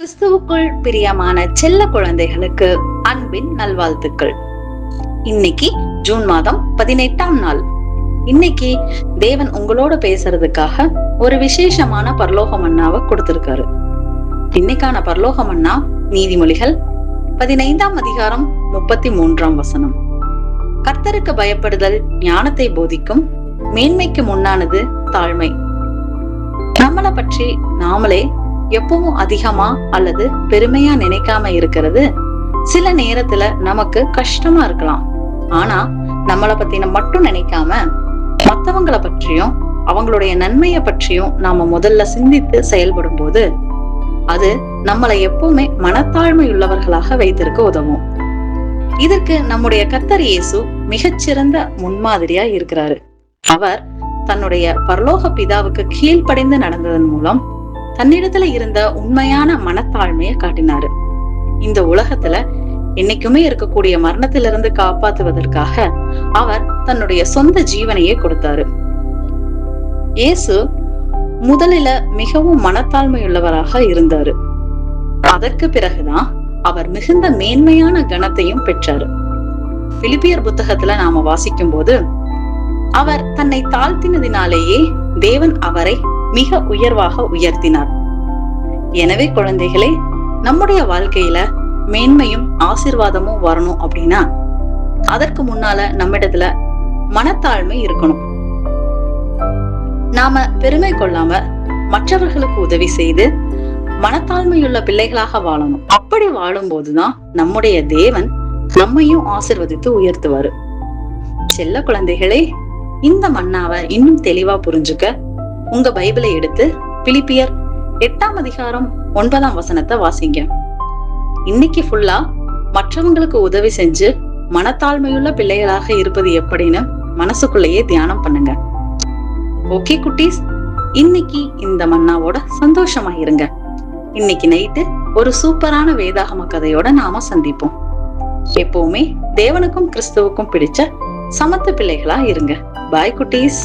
கிறிஸ்துவுக்குள் பிரியமான செல்ல குழந்தைகளுக்கு அன்பின் நல்வாழ்த்துக்கள். இன்னைக்கு ஜூன் மாதம் 18ஆம் நாள். இன்னைக்கு தேவன் உங்களோட பேசுறதுக்காக ஒரு விசேஷமான பரலோக மன்னாவை கொடுத்திருக்காரு. இன்னைக்கான பரலோக மன்னா நீதிமொழிகள் 15ஆம் அதிகாரம் 33ஆம் வசனம். கர்த்தருக்கு பயப்படுதல் ஞானத்தை போதிக்கும், மேன்மைக்கு முன்னானது தாழ்மை. நம்மளை பற்றி நாமளே எப்பவும் அதிகமா அல்லது பெருமையா நினைக்காம இருக்கிறது சில நேரத்துல நமக்கு கஷ்டமா இருக்கலாம். ஆனா நம்மளை பத்தின மட்டும் நினைக்காம மத்தவங்களை பற்றியும் அவங்களுடைய நன்மைய பற்றியும் நாம முதல்ல சிந்தித்து செயல்படும் போது அது நம்மளை எப்பவுமே மனத்தாழ்மை உள்ளவர்களாக வைத்திருக்க உதவும். இதற்கு நம்முடைய கர்த்தர் இயேசு மிகச்சிறந்த முன்மாதிரியா இருக்கிறாரு. அவர் தன்னுடைய பரலோக பிதாவுக்கு கீழ்ப்படிந்து நடந்ததன் மூலம் தன்னிடத்துல இருந்த உண்மையான மனத்தாழ்மையை காட்டினாரு. இந்த உலகத்துல என்னைக்குமே இருக்கக்கூடிய மரணத்திலிருந்து காப்பாத்துவதற்காக அவர் தன்னுடைய சொந்த ஜீவனையே கொடுத்தாரு. இயேசு முதலில மிகவும் மனத்தாழ்மையுள்ளவராக இருந்தாரு. அதற்கு பிறகுதான் அவர் மிகுந்த மேன்மையான கணத்தையும் பெற்றாரு. பிலிப்பியர் புத்தகத்துல நாம வாசிக்கும் போது அவர் தன்னை தாழ்த்தினதினாலேயே தேவன் அவரை மிக உயர்வாக உயர்த்தினார். எனவே குழந்தைகளே, நம்முடைய வாழ்க்கையில மேன்மையும் ஆசீர்வாதமும் வரணும் அப்படின்னா அதற்கு முன்னால நம்மிடத்துல மனத்தாழ்மை இருக்கணும். நாம பெருமை கொள்ளாம மற்றவர்களுக்கு உதவி செய்து மனத்தாழ்மையுள்ள பிள்ளைகளாக வாழணும். அப்படி வாழும் போதுதான் நம்முடைய தேவன் நம்மையும் ஆசீர்வதித்து உயர்த்துவாரு. செல்ல குழந்தைகளே, இந்த மன்னாவை இன்னும் தெளிவா புரிஞ்சுக்க உங்க பைபிளை எடுத்து பிலிப்பியர் 8ஆம் அதிகாரம் 9ஆம் வசனத்தை வாசிங்க. இன்னைக்கு ஃபுல்லா மற்றவங்களுக்கு உதவி செஞ்சு மனத்தாழ்மையுள்ள பிள்ளைகளாக இருப்பது எப்படின்னு மனசுக்குள்ளேயே தியானம் பண்ணுங்க. ஓகே குட்டீஸ், இன்னைக்கு இந்த மன்னாவோட சந்தோஷமா இருங்க. இன்னைக்கு நைட்டு ஒரு சூப்பரான வேதாகம கதையோட நாம சந்திப்போம். எப்பவுமே தேவனுக்கும் கிறிஸ்துவுக்கும் பிடிச்ச சமத்து பிள்ளைகளா இருங்க. பாய் குட்டீஸ்.